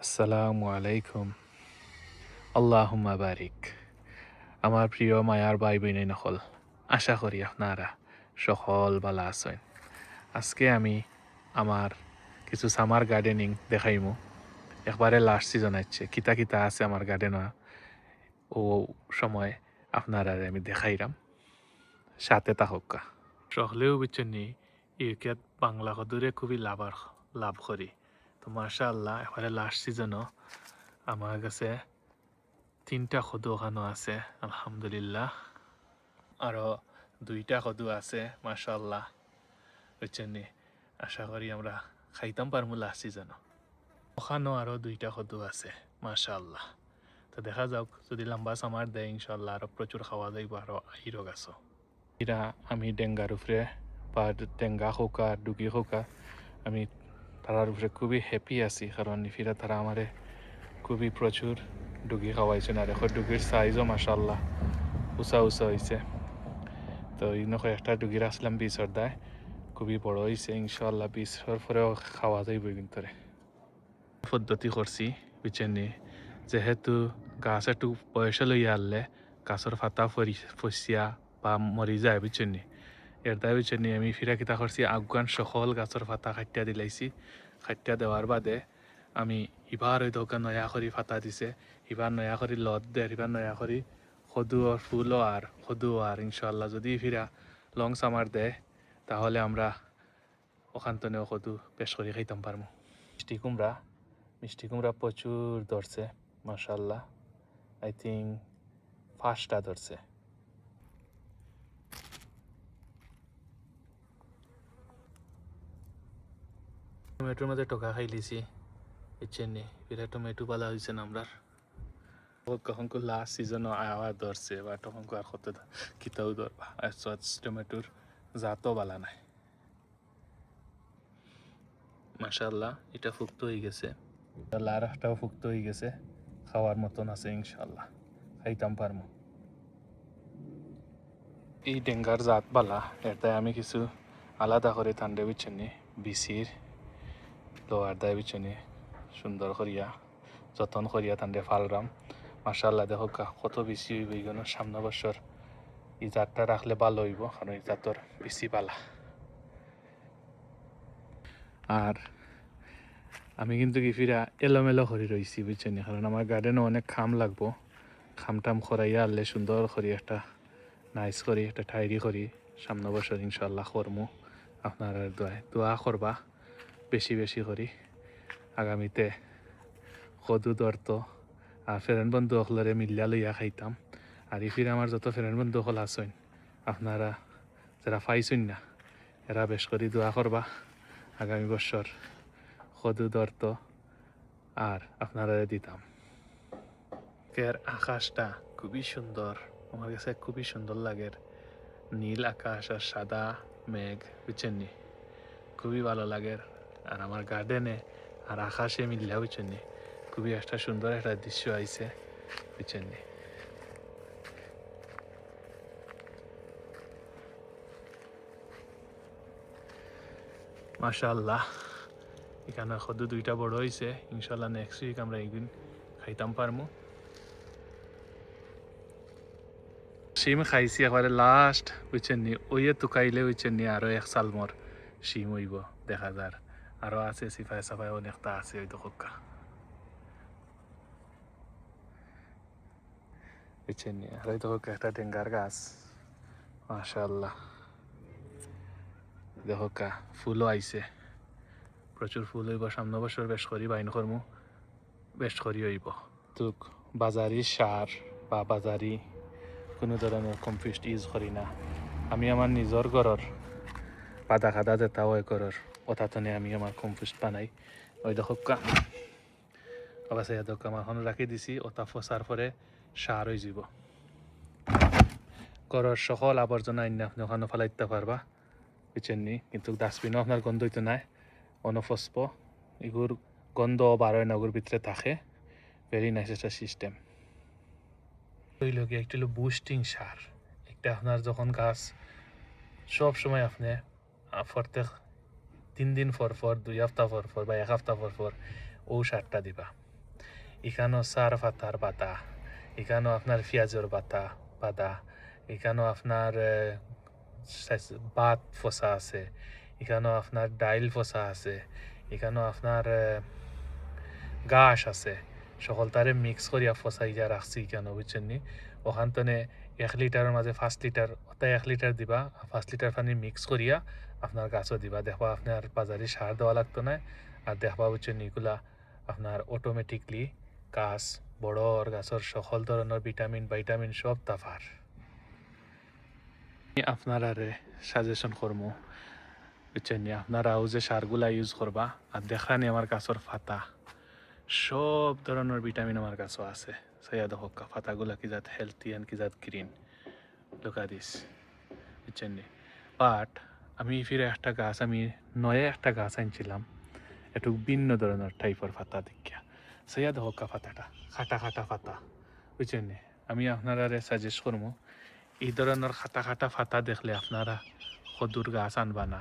আসসালামু আলাইকুম। আল্লাহুম্মা বারিক। আমার প্রিয় মায়ার ভাই বোনেই নকল, আশা করি আপনারা সকল ভালো আছেন। আজকে আমি আমার কিছু সামার গার্ডেনিং দেখাইমু। একবারে লাস্ট সিজন আছে, কিতা কিতা আছে আমার গার্ডেন, ও সময় আপনারা আমি দেখাইরাম, সাথে থাকা সকলেও বুঝছেন নি ইউকেত বাংলা কদুরে খুবই লাভ করি। তো মাশা আল্লাহ একবারে লাস্ট সিজনও আমার কাছে 3টা কদু ওখানো আছে আলহামদুলিল্লাহ, আরও 2টা কদু আছে মাশাআল্লাহ, বুঝছেন নি। আশা করি আমরা খাইতাম পারমু লাস্ট সিজনও। ওখানো আরও 2টা কদু আছে মাশাআল্লাহ। তো দেখা যাক, যদি লম্বা সামার দেয় ইনশাল্লাহ আরও প্রচুর খাওয়া যাইব আরও আইরো গাছও। এরা আমি ডেঙ্গার উপরে বা ডেঙ্গা খোকা ডুগি খোকা আমি তারার উপরে খুবই হ্যাপি আছি, কারণ ফিরা তারা আমারে খুবই প্রচুর ডুগি খাওয়াইছেন। আর এখন ডুগির সাইজও মাশাল্লাহ উঁচা হয়েছে। তো ইনকো একটা ডুগির আসলাম বিছর দায়, খুবই বড় হয়েছে ইনশাল্লাহ। বিছর পরেও খাওয়া যাইব কিন্তু পদ্ধতি করছি বুঝছেন, যেহেতু গাছ একটু বয়সে লইয়া আনলে গাছের পাতা ফসিয়া বা মরি যায় বুঝছেন। এর দায় বুঝছেন আমি ফিরা কিতা করছি, আফগান সকল গাছের পাতা খাটিয়া দিলাইছি। খাটিয়া দেওয়ার বাদে আমি ইবার ওই দোকান নয়া করি ফাতা দিছে, ইবার নয়া করি লত দেয়, ইবার নয়া করি সদু আর ফুলও আর সদু আর ইনশাল্লাহ যদি ফিরা লং সামার দেয় তাহলে আমরা ওখান থেকে সদু পেশ করে খাইতাম পারবো। মিষ্টি কুমড়া প্রচুর ধরছে মাশাল্লাহ, আই থিঙ্ক 5টা ধরছে। টমেটোর মধ্যে টোকা খাই লিছি বুঝছেন নি, ফিরা টমেটো পালা হয়েছে না আমরা। কখন লাস্ট সিজনও আওয়া ধরছে বা তখন আর কত কিতাও ধরবা, টমেটোর জাতও বালা নাই মাশাল্লাহ। এটা ফুক্ত হয়ে গেছে, লারাটাও ফুক্ত হয়ে গেছে, খাওয়ার মতন আছে ইনশাল্লাহ, খাইতাম পারমু। এই ডেঙ্গার জাত বালা এটাই আমি কিছু আলাদা করে ঠান্ডা বিচ্ছনি বিচির লোয়ার দায় বিচ্ছনি সুন্দর করিয়া যতন করিয়া ঠান্ডে ফালরাম মাশাল্লাহ। দেখো কত বেশি হইব এগুলো, সামনে বছর এই জাতটা রাখলে ভালো হইব, কারণ এই জাতর বেশি পালা। আর আমি কিন্তু কি ফিরা এলোমেলো করে রয়েছি বুঝছেন, কারণ আমার গার্ডেনও অনেক খাম লাগবো। খামটাম খরাইয়া আনলে সুন্দর করি একটা নাইস করি একটা ঠাইরি করি সামনে বছর ইনশাল্লাহ করমু। আপনারা দোয়া করবা বেশি বেশি করি, আগামীতে কদু ধরত আর ফ্রেন্ড বন্ধু সকলরে মিলিয়া লইয়া খাইতাম। আর ফিরে আমার যত ফ্রেন্ড বন্ধু সকল আসেন আপনারা যারা পাইছেন না এরা বেশ করে দোয়া করবা আগামী বছর কদু ধরত আর আপনারা দিতাম। এর আকাশটা খুবই সুন্দর, আমার কাছে খুবই সুন্দর লাগে। নীল আকাশ আর সাদা মেঘ বুঝছেন নি, খুবই ভালো লাগে। আর আমার গার্ডেনে আর আকাশে মিললে বুঝছেন নি, খুবই একটা সুন্দর একটা দৃশ্য আইছে বুঝছেন নি। মাশাআল্লাহ, এখানে কদু 2টা বড় হয়েছে, ইনশাল্লাহ নেক্সট উইক আমরা একদিন খাইতাম পারমু। শিম খাইছি একবারে লাস্ট বুঝছেন নি, ওইয়ে তুকাইলে বুঝছেন নি আরো 1 সাল মোর শিম হইব দেখা যার। আরো আছে সিফাই সাফাই অনেকটা আছে ওই দোকা বুঝছেন নি। আর ওই দোকা একটা ডেঙ্গার গাছ মাশাআল্লাহ, দোকা ফুলও আইছে, প্রচুর ফুল হইব সামনে বছর। বেশ করি বাইন করমু, বেশ করি হইব। তুক বাজারি সার বা বাজারি কোনো ধরনের কম্পোস্ট ইউজ করি না আমি। আমার নিজের ঘরের পাতা খাদা যেটা ওই ঘরের ওটাতনে আমি আমার কম্পোস্ট বানাই। ওই দোকা অবশ্যই দোকা এখন রাখি দিছি, ওটা ফসার পরে সার হয়ে যাব। ঘরের সকল আবর্জনা আপনি ওখানে ফেলাইতে পারবা বুঝছেন নি, কিন্তু ডাস্টবিনও আপনার গন্ধ হইতে নাই অনফসব, এগুর গন্ধ বারোয় নগর ভিতরে থাকে। ভেরি নাইস একটা সিস্টেম। হইল কি একটা হলো বুস্টিং সার, একটা আপনার যখন গাছ সব সময় আপনি প্রত্যেক 3 দিন পর 2 সপ্তাহ পর বা 1 সপ্তাহ পর ও সারটা দিবা এখানেও সার পাতার পাতা, এখানেও আপনার পেঁয়াজের পাতা, এখানেও আপনার ভাত ফসা আছে, এখানেও আপনার ডাইল ফসা আছে, এখানেও আপনার ঘাস আছে, সকল তারে মিক্স করিয়া ফসাইয়া রাখছি কেন বুঝছেন নি। ওখান তনে 1 লিটারের মাঝে 5 লিটার অর্থাৎ 1 লিটার দিবা, 5 লিটার পানি মিক্স করিয়া আপনার গাছও দিবা, দেখবা আপনার বাজারে সার দেওয়া লাগতো না। আর দেখবা বুঝছেন এগুলা আপনার অটোমেটিকলি গাছ বড়র গাছের সকল ধরনের ভাইটামিন সব তাফার। আপনারা সাজেশন করবো বুঝছেন নি, আপনারাও যে সারগুলা ইউজ করবা আর দেখানি আমার গাছের পাতা সব ধরনের ভিটামিন আমার কাছে আছে। সাইয়া দেখো পাতাগুলা কি জাত হেলথি অ্যান্ড কি জাত গ্রিন লুকা দিস বুঝছেন নি। বাট আমি ফিরে আমি নয়া একটা গাছ আনছিলাম একটু ভিন্ন ধরনের টাইপের পাতা দেখিয়া। সাইয়া দেখো পাতাটা খাটা খাটা পাতা বুঝছেন নি। আমি আপনারা সাজেস্ট করবো এই ধরনের খাটা পাতা দেখলে আপনারা সদুর গাছ আনবা না,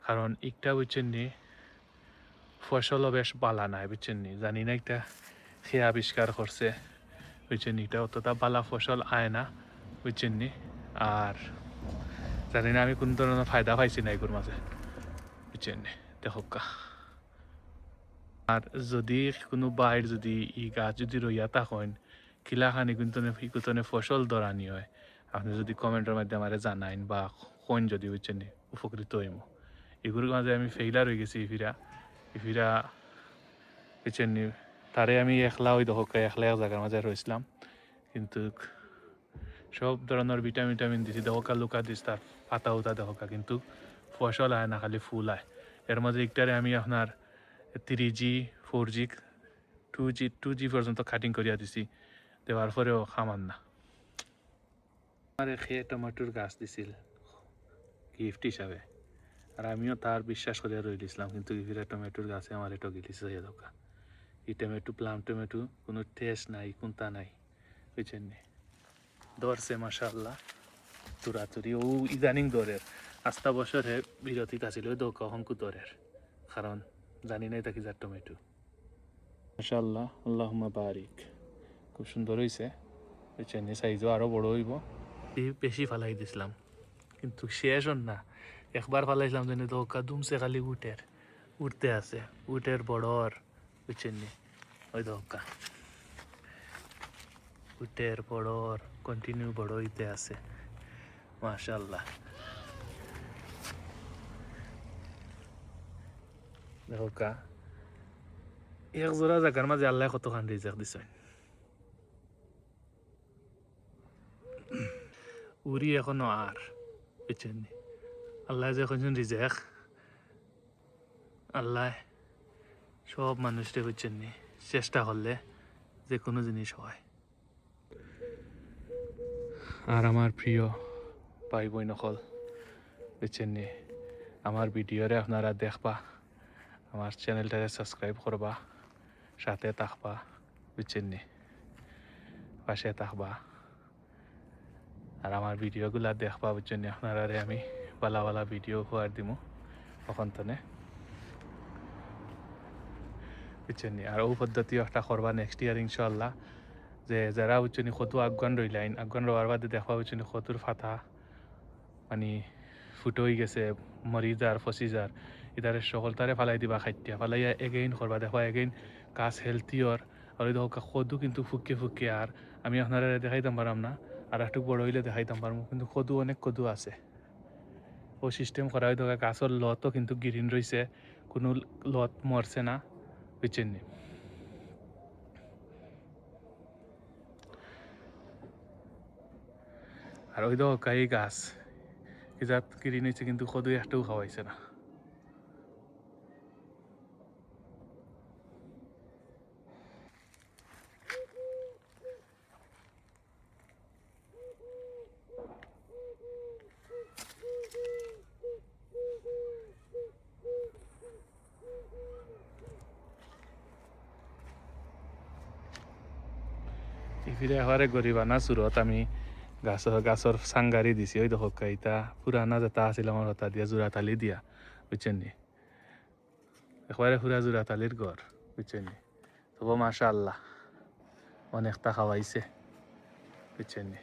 কারণ একটা বুঝছেন নি ফসলও বেশ বালা নাই বুঝছেন নি। জানি না একটা খেয়ে আবিষ্কার করছে বুঝছেন নি, এটা অতটা বালা ফসল আয় না বুঝছেন নি। আর জানি না আমি কোন ধরনের ফায়দা পাইছি না এগুলোর মাঝে বুঝছেন নি। দেখো আর যদি কোনো বাইর যদি ই গাছ যদি রইয়া থাকেন কিলাখানি কিন্তু ইকুতনে ফসল ধরানি হয়, আপনি যদি কমেন্টের মাধ্যমে আমার জানাইন বা কোন যদি বুঝছেন নি উপকৃত হইম। এগুলোর মাঝে আমি ফেইলার হয়ে গেছি ইফিরা বুঝছেন নি। তারে আমি একলা ওই দহকা একলা এক জায়গার মাঝে রয়েছিলাম, কিন্তু সব ধরনের ভিটামিন দিছি দহকা লুকা দিস তার পাতা উতা দহকা, কিন্তু ফসল আয় না খালি ফুল আয়। এর মাঝে একটারে আমি আপনার 3G 4G 2G পর্যন্ত কাটিং করিয়া দিছি, দেওয়ার পরেও খামান না। আমার খেয়ে টমেটোর গাছ দিছিল গিফট হিসাবে, আর আমিও তার বিশ্বাস করিয়া রয়ে দিয়েছিলাম, কিন্তু ইফিরা টমেটোর গাছে আমার এটা গিলিছে দোকা। এই টমেটো প্লাম টমেটো কোনো টেস্ট নাই কোনটা নাই বুঝছেন নি। ধরছে মাশাআল্লাহ তুরাতুরি ও ইদানিং দরের আস্তা বছরে বিরতিত আছিল ওই দোকা হংকু দরের, কারণ জানি না এটা কি যার টমেটো। মাশাআল্লাহ আল্লাহুম্মা বারিক, খুব সুন্দর হয়েছে বুঝছেন নি। সাইজও আরও বড় হইব। বেশি ফালাই দিছিলাম কিন্তু শেষ না, একবার ফালাইছিলাম যেন দোকা দুমছে খালি উঠতে আছে উটের বড়র বুঝছেন নি। ওই দোকা উটের বড়র কন্টিনিউ বড় হইতে আছে মাশাআল্লাহ। দোকা এক জোড়া জায়গার মাঝে আল্লাহ কতখান রিজেক দিছেন। উড়ি এখনো আর বুঝছেন নি, আল্লাহ যে এখন রিজেক আল্লাহ সব মানুষকে বুঝছেন নি চেষ্টা করলে যে কোনো জিনিস হয়। আর আমার প্রিয় ভাই বোন নকল বুঝছেন নি, আমার ভিডিওরে আপনারা দেখবা, আমার চ্যানেলটারে সাবস্ক্রাইব করবা, সাথে থাকবা বুঝছেন নি, পাশে থাকবা। আর আমার ভিডিওগুলা দেখবা বুঝছেন নি, আপনারা আমি বালা ভিডিও উপহার দিমু তখন তনে বুঝছেন নি। আর ও পদ্ধতিও একটা করবা নেক্সট ইয়ার ইনশাল্লাহ, যে যারা বুঝছেন কত আগুয়ান রইলাইন আগুয়ান রোয়ার বাদে দেখবা বুঝছেন কতর ফাতা মানে ফুটো হয়ে গেছে মরি যার ফসি যার, ইদারে সকল তারে ফালাই দিবা খাইতিয়া ফালাইয়া এগেইন করবা, দেখবা এগেইন গাছ হেলথিওর। আর ওই দেখো কদু কিন্তু ফুকে আর আমি আপনারা দেখাইতাম পারাম না, আর একটু বড় হইলে দেখাইতাম পারবো, কিন্তু কদু অনেক কদু আছে। ও সিস্টেম করা হয় দেখা গাছের লতও কিন্তু গ্রিন রয়েছে, কোনো লত মরছে না বুঝছেন নি। আর ওই দেখো এই গাছ কি জাত গ্রিন হয়েছে, কিন্তু কদু একটাও খাওয়াইছে না। ইফিরে হওয়ারে গরিবানা সুরত আমি গাছর সাংগারি দিছি। ওই দেখো ইটা পুরানা যেটা আছিল আমার হতা দিয়া জোড়াতালি দিয়া বুঝছেন নি, একবারে পুরা জোড়াতালির ঘর বুঝছেন নি। তবু মাশাআল্লাহ অনেকটা খাওয়াইছে বুঝছেন নি।